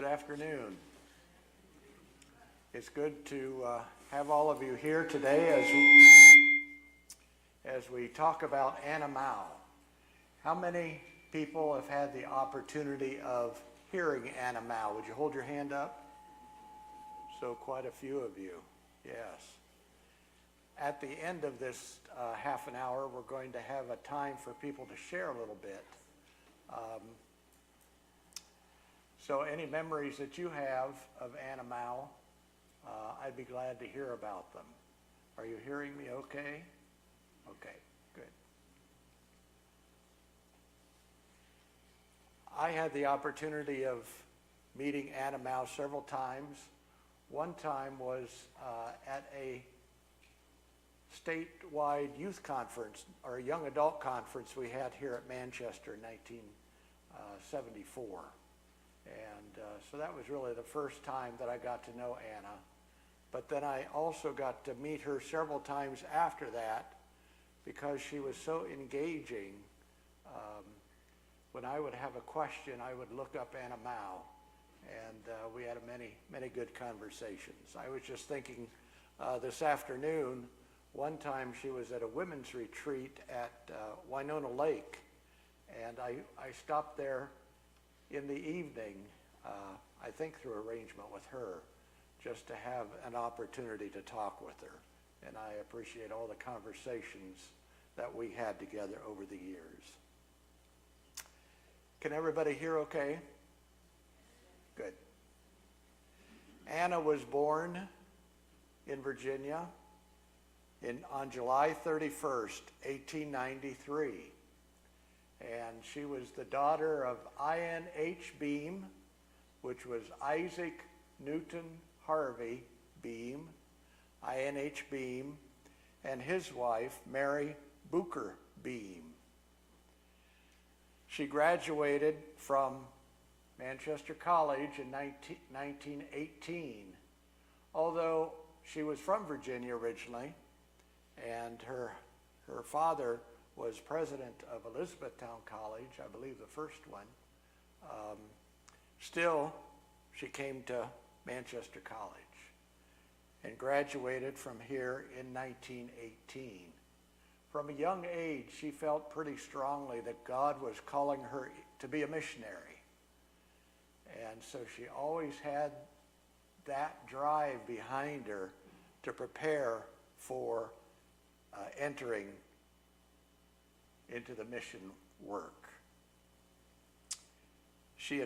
Good afternoon. It's good to have all of you here today as we talk about Anna Mao. How many people have had the opportunity of hearing Anna Mao? Would you hold your hand up? So quite a few of you, yes. At the end of this half an hour, we're going to have a time for people to share a little bit. So any memories that you have of Anna Mao, I'd be glad to hear about them. Are you hearing me okay? Okay, good. I had the opportunity of meeting Anna Mao several times. One time was at a statewide youth conference, or a young adult conference we had here at Manchester in 1974. And so that was really the first time that I got to know Anna. But then I also got to meet her several times after that because she was so engaging. When I would have a question, I would look up Anna Mao, and we had many good conversations. I was just thinking this afternoon, one time she was at a women's retreat at Winona Lake, and I stopped there in the evening, I think through arrangement with her, just to have an opportunity to talk with her. And I appreciate all the conversations that we had together over the years. Can everybody hear okay? Good. Anna was born in Virginia on July 31st, 1893. And she was the daughter of I.N.H. Beam, which was Isaac Newton Harvey Beam, I.N.H. Beam, and his wife, Mary Booker Beam. She graduated from Manchester College in 1918. Although she was from Virginia originally, and her father was president of Elizabethtown College, I believe the first one. Still, she came to Manchester College and graduated from here in 1918. From a young age, she felt pretty strongly that God was calling her to be a missionary. And so she always had that drive behind her to prepare for entering into the mission work. She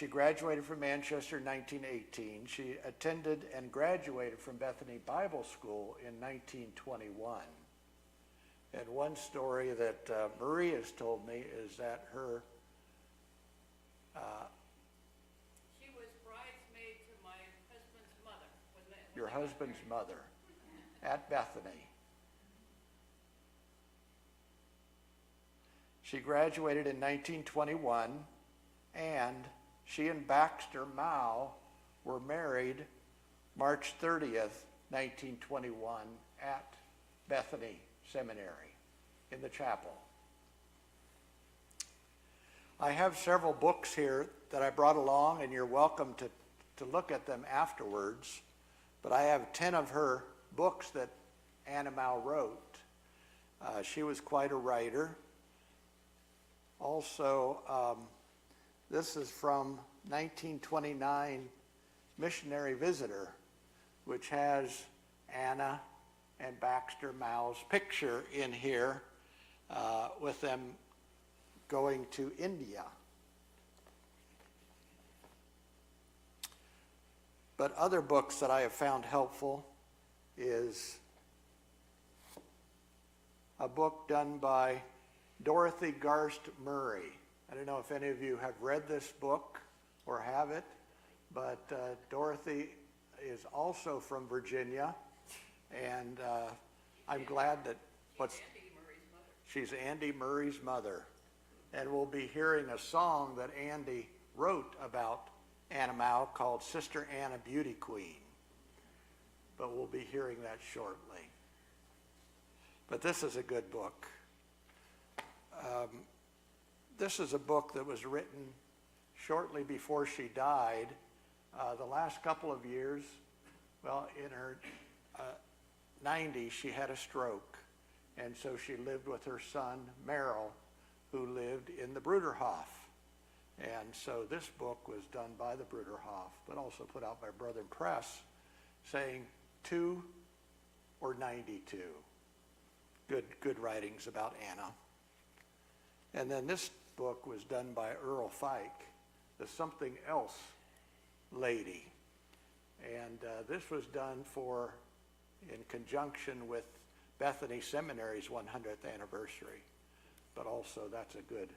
graduated from Manchester in 1918. She attended and graduated from Bethany Bible School in 1921. And one story that Marie has told me is that her... she was bridesmaid to my husband's mother. Your husband's mother at Bethany. She graduated in 1921, and she and Baxter Mao were married March 30th, 1921 at Bethany Seminary in the chapel. I have several books here that I brought along, and you're welcome to look at them afterwards, but I have 10 of her books that Anna Mao wrote. She was quite a writer. Also, this is from 1929 Missionary Visitor, which has Anna and Baxter Mao's picture in here with them going to India. But other books that I have found helpful is a book done by Dorothy Garst Murray. I don't know if any of you have read this book or have it, but Dorothy is also from Virginia, and I'm glad that she's Andy Murray's mother. And we'll be hearing a song that Andy wrote about Anna Mao called Sister Anna Beauty Queen. But we'll be hearing that shortly. But this is a good book. This is a book that was written shortly before she died, the last couple of years, well, in her 90s, she had a stroke. And so she lived with her son, Merrill, who lived in the Bruderhof. And so this book was done by the Bruderhof, but also put out by Brethren Press, saying 2 or 92. Good writings about Anna. And then this book was done by Earl Fike, the Something Else Lady. And this was done in conjunction with Bethany Seminary's 100th anniversary. But also that's a good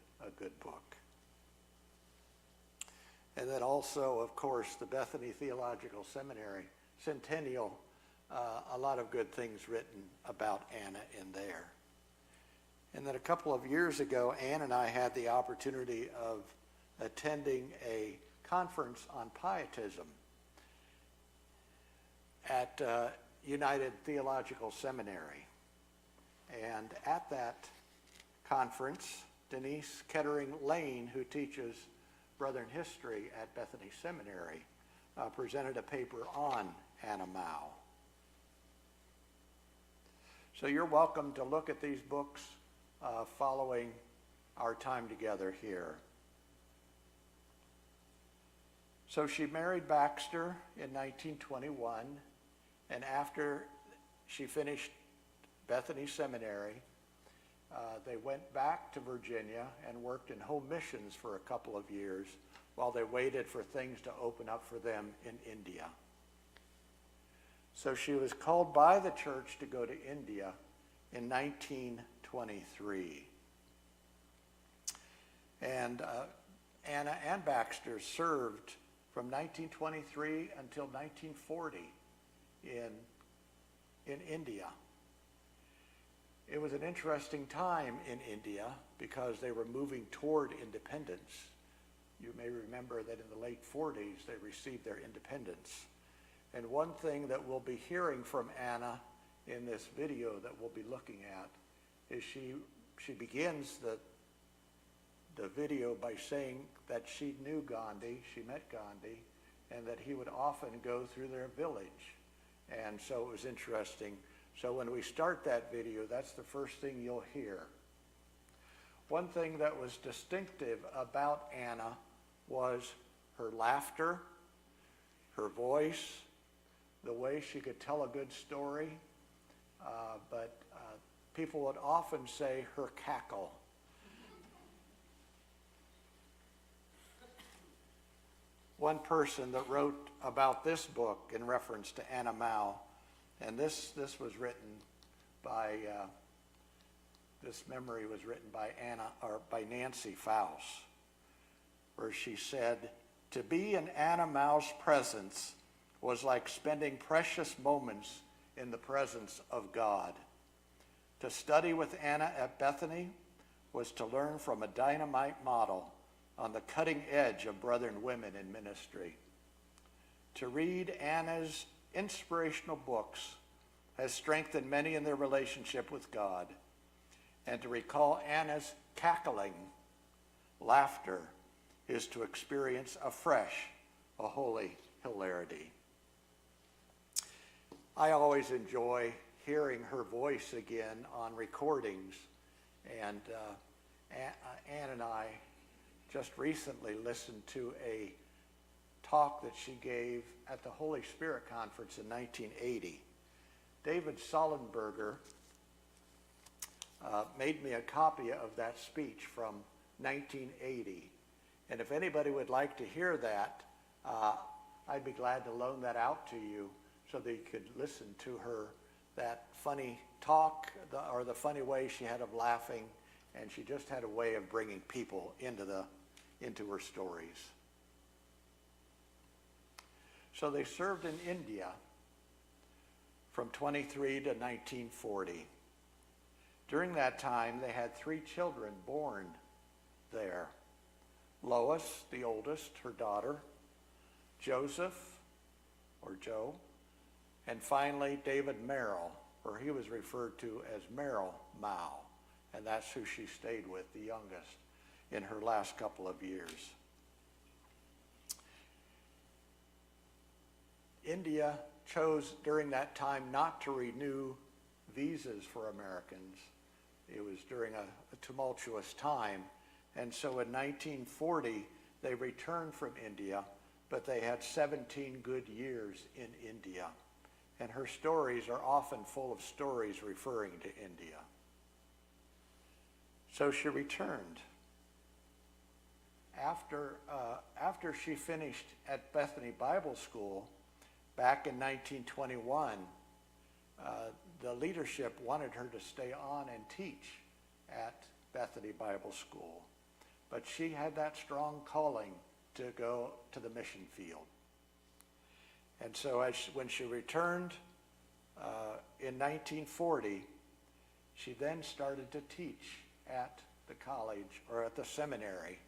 book. And then also, of course, the Bethany Theological Seminary Centennial, a lot of good things written about Anna in there. And then a couple of years ago, Ann and I had the opportunity of attending a conference on pietism at United Theological Seminary. And at that conference, Denise Kettering Lane, who teaches Brethren History at Bethany Seminary, presented a paper on Anna Mao. So you're welcome to look at these books following our time together here. So she married Baxter in 1921, and after she finished Bethany Seminary, they went back to Virginia and worked in home missions for a couple of years while they waited for things to open up for them in India. So she was called by the church to go to India in 1923. And Anna and Baxter served from 1923 until 1940 in India. It was an interesting time in India because they were moving toward independence. You may remember that in the late 40s they received their independence. And one thing that we'll be hearing from Anna in this video that we'll be looking at is she begins the video by saying that she knew Gandhi, she met Gandhi, and that he would often go through their village. And so it was interesting. So when we start that video, that's the first thing you'll hear. One thing that was distinctive about Anna was her laughter, her voice, the way she could tell a good story, but people would often say her cackle. One person that wrote about this book in reference to Anna Mao, and this was written by, this memory was written by Nancy Faust, where she said, "To be in Anna Mao's presence was like spending precious moments in the presence of God. To study with Anna at Bethany was to learn from a dynamite model on the cutting edge of Brethren women in ministry. To read Anna's inspirational books has strengthened many in their relationship with God, and to recall Anna's cackling laughter is to experience afresh a holy hilarity." I always enjoy hearing her voice again on recordings, and Ann and I just recently listened to a talk that she gave at the Holy Spirit Conference in 1980. David Sollenberger made me a copy of that speech from 1980. And if anybody would like to hear that, I'd be glad to loan that out to you so that you could listen to her, that funny talk, or the funny way she had of laughing, and she just had a way of bringing people into her stories. So they served in India from 23 to 1940. During that time, they had 3 children born there. Lois, the oldest, her daughter, Joseph, or Joe, and finally David Merrill, or he was referred to as Merrill Mao, and that's who she stayed with, the youngest, in her last couple of years. India chose during that time not to renew visas for Americans. It was during a tumultuous time. And so in 1940, they returned from India, but they had 17 good years in India. And her stories are often full of stories referring to India. So she returned. After she finished at Bethany Bible School, back in 1921, the leadership wanted her to stay on and teach at Bethany Bible School. But she had that strong calling to go to the mission field. And so when she returned in 1940, she then started to teach at the college or at the seminary,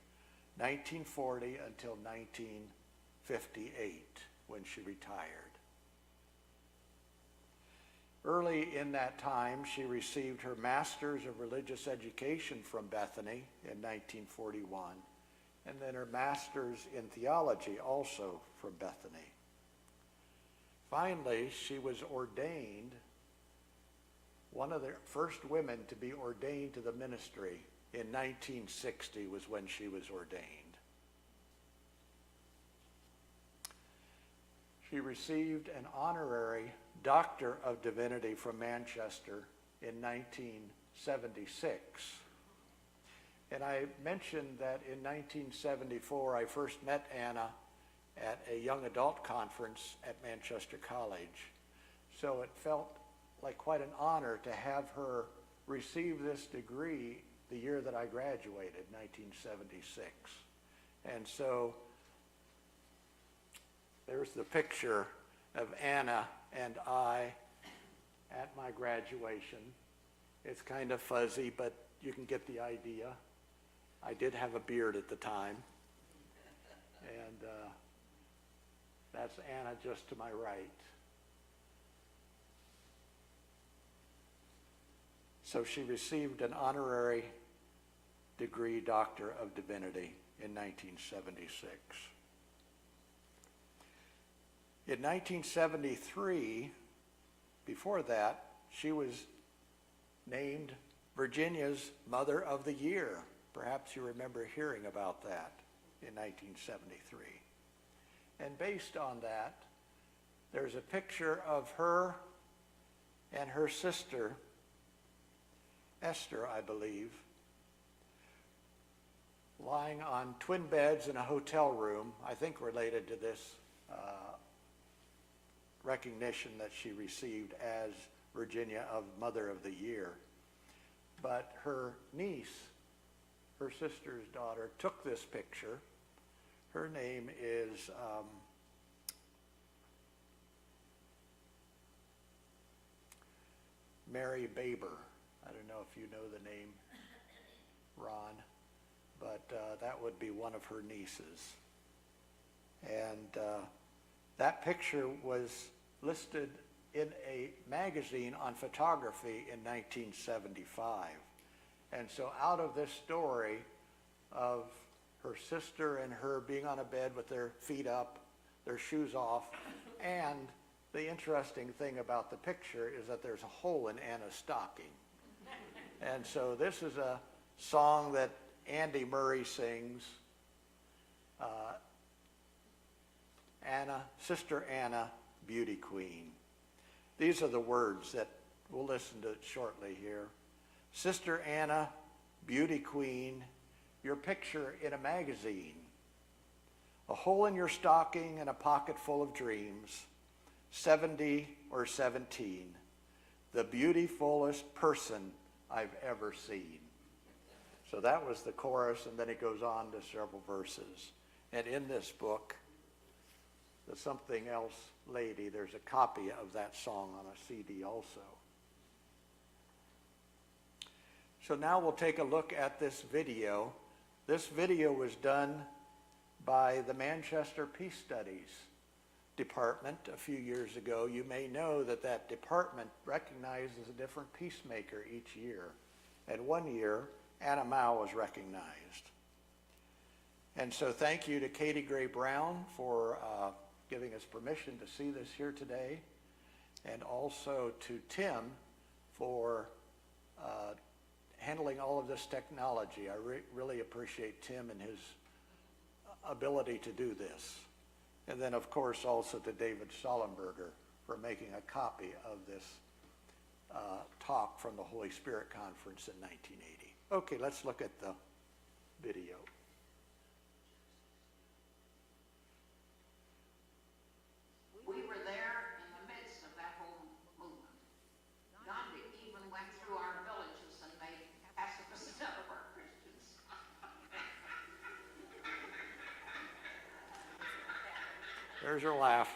1940 until 1958, when she retired. Early in that time, she received her Master's of Religious Education from Bethany in 1941, and then her Master's in Theology also from Bethany. Finally, she was ordained, one of the first women to be ordained to the ministry in 1960 was when she was ordained. She received an honorary Doctor of Divinity from Manchester in 1976. And I mentioned that in 1974 I first met Anna at a young adult conference at Manchester College. So it felt like quite an honor to have her receive this degree the year that I graduated, 1976. And so there's the picture of Anna and I at my graduation. It's kind of fuzzy, but you can get the idea. I did have a beard at the time. And that's Anna just to my right. So she received an honorary degree, Doctor of Divinity, in 1976. In 1973, before that, she was named Virginia's Mother of the Year. Perhaps you remember hearing about that in 1973. And based on that, there's a picture of her and her sister, Esther, I believe, lying on twin beds in a hotel room, I think related to this recognition that she received as Virginia of Mother of the Year. But her niece, her sister's daughter, took this picture. Her name is Mary Baber. I don't know if you know the name, Ron, but that would be one of her nieces. And that picture was listed in a magazine on photography in 1975. And so out of this story of her sister and her being on a bed with their feet up, their shoes off, and the interesting thing about the picture is that there's a hole in Anna's stocking. And so this is a song that Andy Murray sings, Anna, Sister Anna, Beauty Queen. These are the words that we'll listen to shortly here. Sister Anna, Beauty Queen, your picture in a magazine, a hole in your stocking and a pocket full of dreams, 70 or 17, the beautifulest person I've ever seen. So that was the chorus, and then it goes on to several verses. And in this book, the Something Else Lady, there's a copy of that song on a CD also. So now we'll take a look at this video. This video was done by the Manchester Peace Studies department a few years ago. You may know that that department recognizes a different peacemaker each year. And one year, Anna Mao was recognized. And so thank you to Katie Gray Brown for giving us permission to see this here today, and also to Tim for handling all of this technology. I really appreciate Tim and his ability to do this. And then, of course, also to David Sollenberger for making a copy of this talk from the Holy Spirit Conference in 1980. Okay, let's look at the video. We were there in the midst of that whole movement. Gandhi even went through our villages and made pacifists out of our Christians. There's her laugh.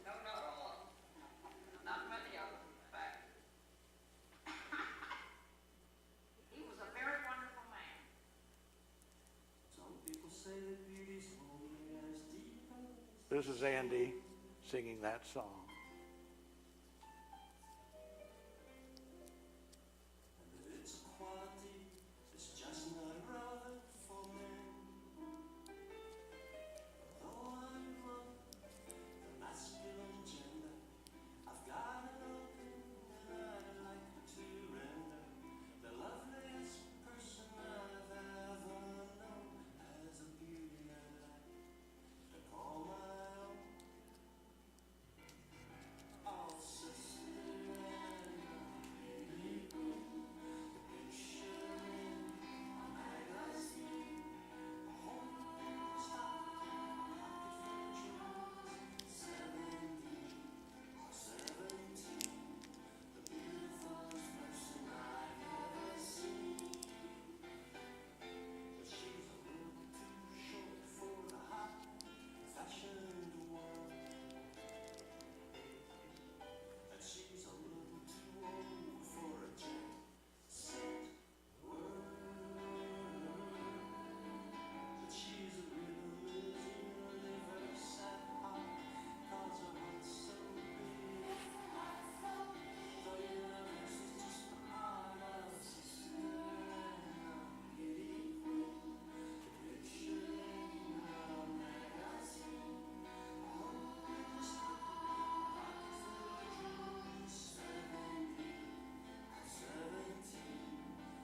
No, not all. Not many of them, in fact. He was a very wonderful man. Some people say that beauty's only as deep as This is Andy singing that song. and that it's a quality that's just not relevant for men. Though I love the masculine gender, I've got an open and I'd like to render the loveliest person I've ever known as a beauty I'd like to call my own. Oh, sister, and beauty queen, the picture in a magazine, a homemade stocking, a pocket full of jewels, 17, the beautifulest person I've ever seen. But she's a little too short for the hot, fashioned world. And she's a little too old for a jet set world. But she's a real universe at heart, 'cause her heart's so big. The universe is just a part of sister and beauty queen. Picture in a magazine, a homemade stocking, a pocket full of jewels, 17,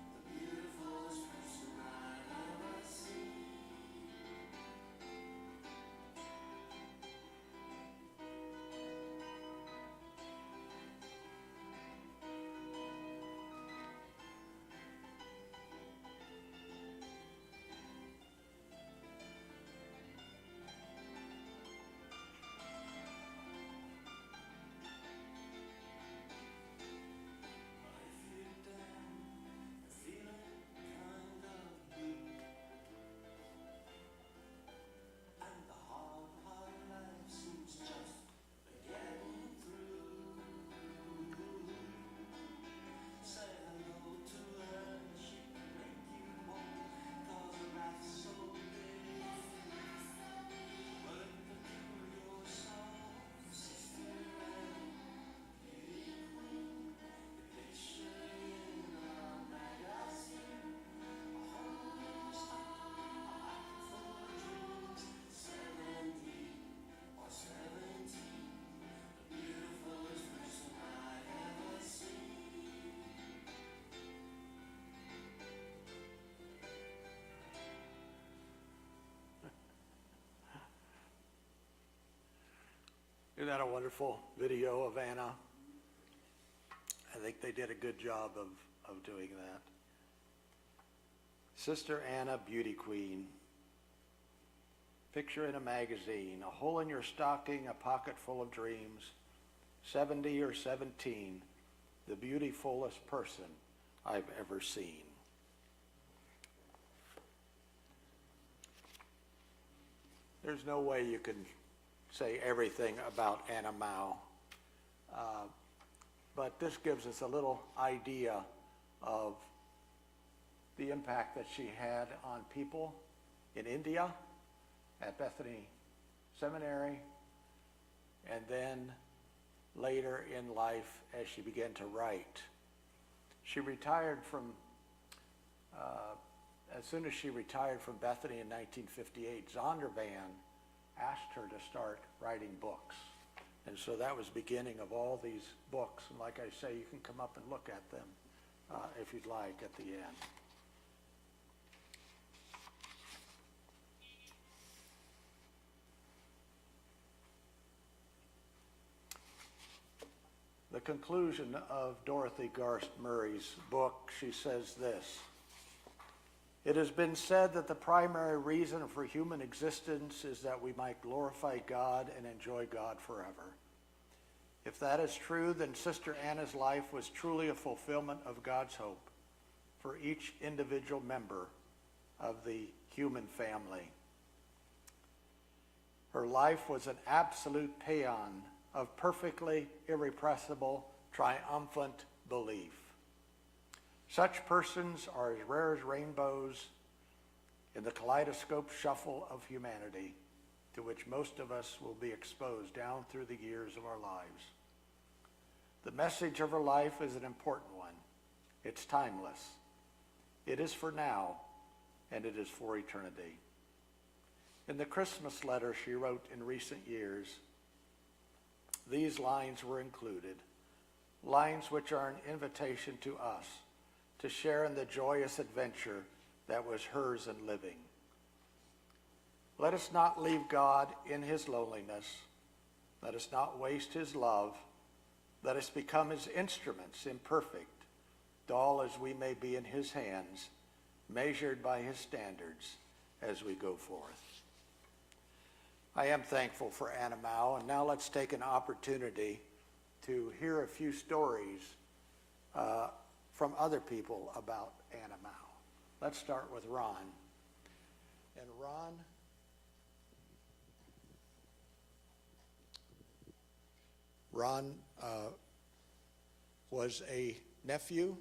the beautifulest person I've ever seen. If you're down and feeling kind of blue, and the hard life seems just getting through, say hello to her and she can make you whole, 'cause her laugh's so big. But into your soul, sister and beauty queen, the picture in a magazine, a homemade stocking, a pocket full of jewels, 17, the beautifulest person I've ever seen. Isn't that a wonderful video of Anna? I think they did a good job of doing that. Sister Anna, beauty queen. Picture in a magazine, a hole in your stocking, a pocket full of dreams, 70 or 17, the beautifulest person I've ever seen. There's no way you can say everything about Anna Mao, but this gives us a little idea of the impact that she had on people in India at Bethany Seminary, and then later in life as she began to write. She retired from, as soon as she retired from Bethany in 1958, Zondervan asked her to start writing books. And so that was the beginning of all these books. And like I say, you can come up and look at them if you'd like at the end. The conclusion of Dorothy Garst Murray's book, she says this: "It has been said that the primary reason for human existence is that we might glorify God and enjoy God forever. If that is true, then Sister Anna's life was truly a fulfillment of God's hope for each individual member of the human family. Her life was an absolute paean of perfectly irrepressible, triumphant belief. Such persons are as rare as rainbows in the kaleidoscope shuffle of humanity to which most of us will be exposed down through the years of our lives. The message of her life is an important one. It's timeless. It is for now, and it is for eternity." In the Christmas letter she wrote in recent years, these lines were included, lines which are an invitation to us to share in the joyous adventure that was hers in living. "Let us not leave God in his loneliness. Let us not waste his love. Let us become his instruments, imperfect, dull as we may be in his hands, measured by his standards as we go forth." I am thankful for Anna Mao, and now let's take an opportunity to hear a few stories from other people about Anna Mao. Let's start with Ron. And Ron was a nephew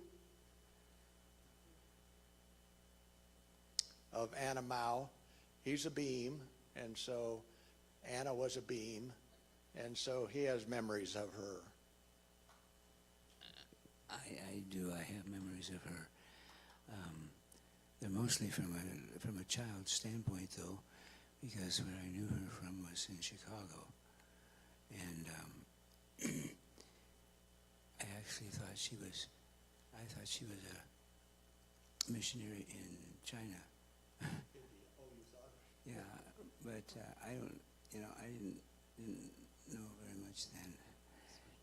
of Anna Mao. He's a Beam, and so Anna was a Beam, and so he has memories of her. I do. I have memories of her. They're mostly from a child's standpoint, though, because where I knew her from was in Chicago, and I actually thought she was a missionary in China. Oh, you thought? Yeah, but I didn't know very much then,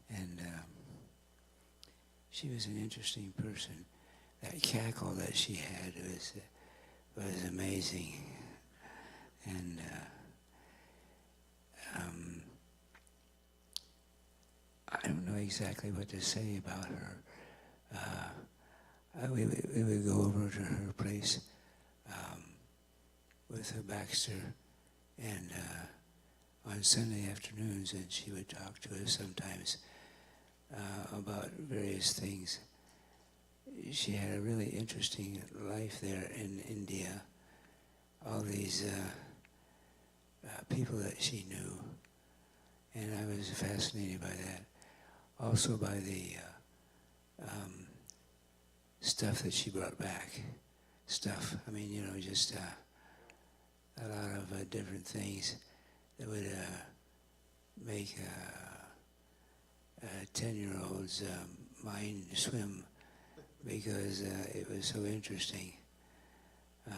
and she was an interesting person. That cackle that she had was amazing, and I don't know exactly what to say about her. We would go over to her place with Baxter, and on Sunday afternoons, and she would talk to us sometimes about various things. She had a really interesting life there in India. All these people that she knew, and I was fascinated by that. Also by the stuff that she brought back. Stuff, I mean, just a lot of different things that would make a 10-year-old's mind swim, because it was so interesting. Well,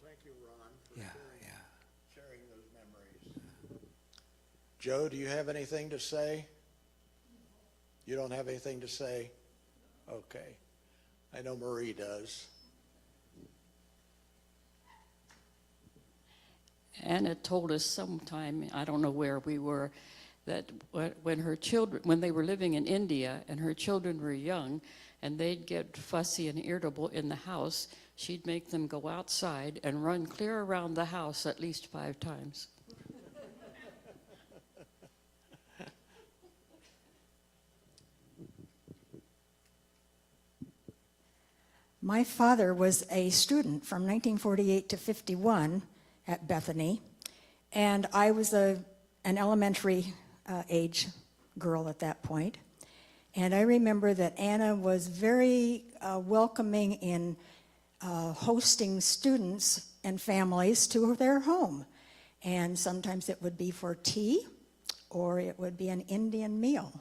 thank you, Ron, for Yeah. sharing those memories. Joe, do you have anything to say? You don't have anything to say? Okay. I know Marie does. Anna told us sometime, I don't know where we were, that when they were living in India and her children were young and they'd get fussy and irritable in the house, she'd make them go outside and run clear around the house at least 5 times. My father was a student from 1948 to 51 at Bethany, and I was an elementary age girl at that point. And I remember that Anna was very welcoming in hosting students and families to their home. And sometimes it would be for tea, or it would be an Indian meal.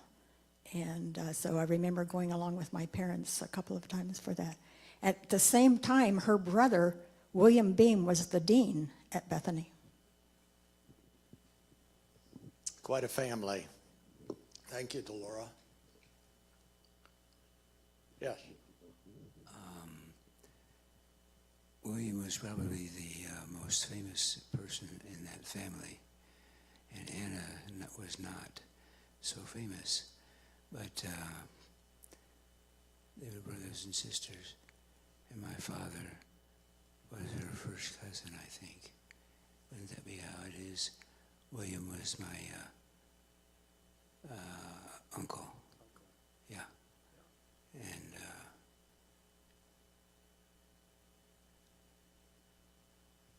And so I remember going along with my parents a couple of times for that. At the same time, her brother, William Beam, was the dean at Bethany. Quite a family. Thank you, Delora. Yes. William was probably the most famous person in that family, and Anna was not so famous, but they were brothers and sisters, and my father was her first cousin, I think. Wouldn't that be how it is? William was my uncle. Yeah. And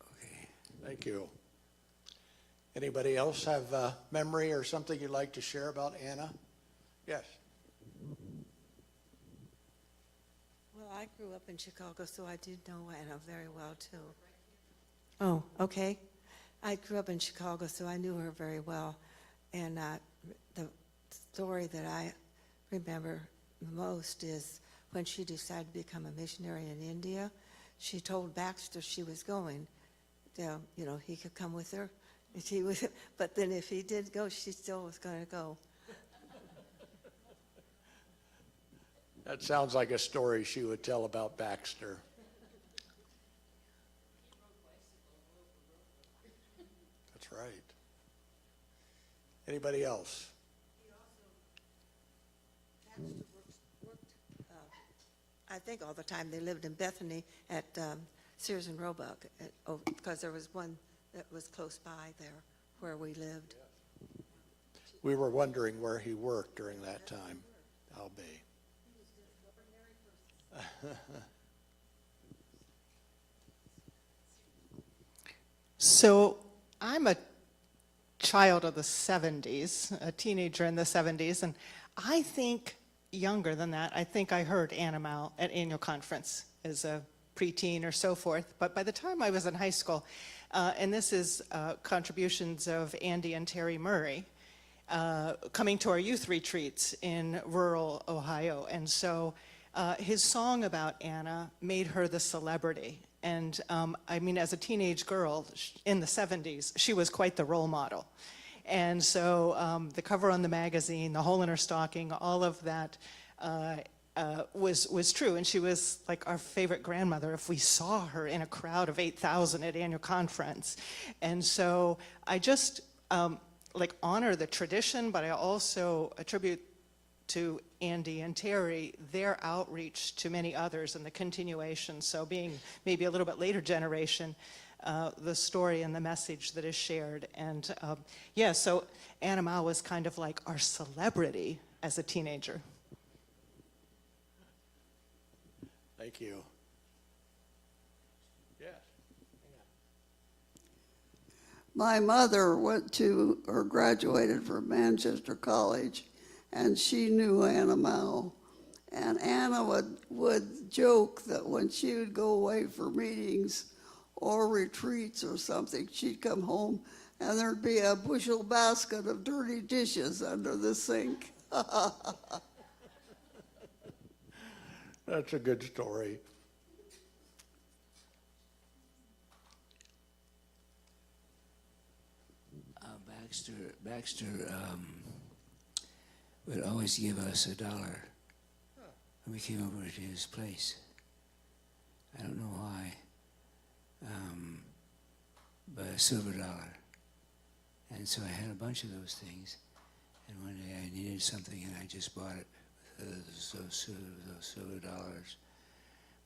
okay. Thank you. Anybody else have a memory or something you'd like to share about Anna? Yes. Well, I grew up in Chicago, so I did know Anna very well, too. Oh, okay. I grew up in Chicago, so I knew her very well. And the story that I remember most is when she decided to become a missionary in India, she told Baxter she was going. He could come with her. And but then if he did go, she still was going to go. That sounds like a story she would tell about Baxter. That's right. Anybody else? Baxter worked, I think all the time. They lived in Bethany at Sears and Roebuck, because there was one that was close by there where we lived. We were wondering where he worked during that time. I'll be. So I'm a child of the 70s, a teenager in the 70s, and I think younger than that, I think I heard Animal at annual conference as a preteen or so forth. But by the time I was in high school, and this is contributions of Andy and Terry Murray, coming to our youth retreats in rural Ohio. And so his song about Anna made her the celebrity. And I mean, as a teenage girl in the 70s, she was quite the role model. And so the cover on the magazine, the hole in her stocking, all of that was true. And she was like our favorite grandmother if we saw her in a crowd of 8,000 at annual conference. And so I just honor the tradition, but I also attribute to Andy and Terry their outreach to many others and the continuation. So being maybe a little bit later generation, the story and the message that is shared. And so Anna Mao was kind of like our celebrity as a teenager. Thank you. Yes. My mother went to, or graduated from Manchester College, and she knew Anna Mao. And Anna would joke that when she would go away for meetings or retreats or something, she'd come home and there'd be a bushel basket of dirty dishes under the sink. That's a good story. Baxter would always give us $1 when we came over to his place. I don't know why, but a silver dollar. And so I had a bunch of those things. And one day I needed something, and I just bought it with those silver dollars,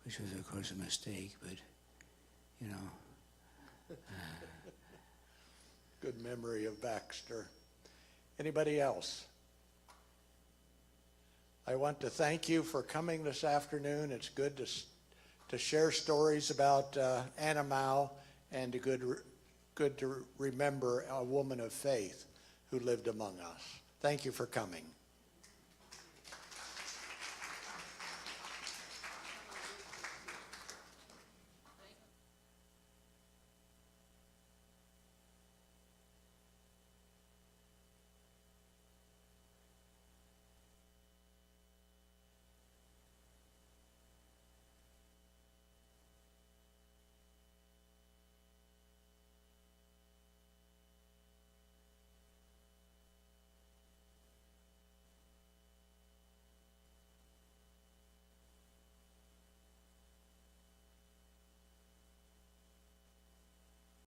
which was, of course, a mistake, but, you know. Good memory of Baxter. Anybody else? I want to thank you for coming this afternoon. It's good to share stories about Anna Mao, and good to remember a woman of faith who lived among us. Thank you for coming.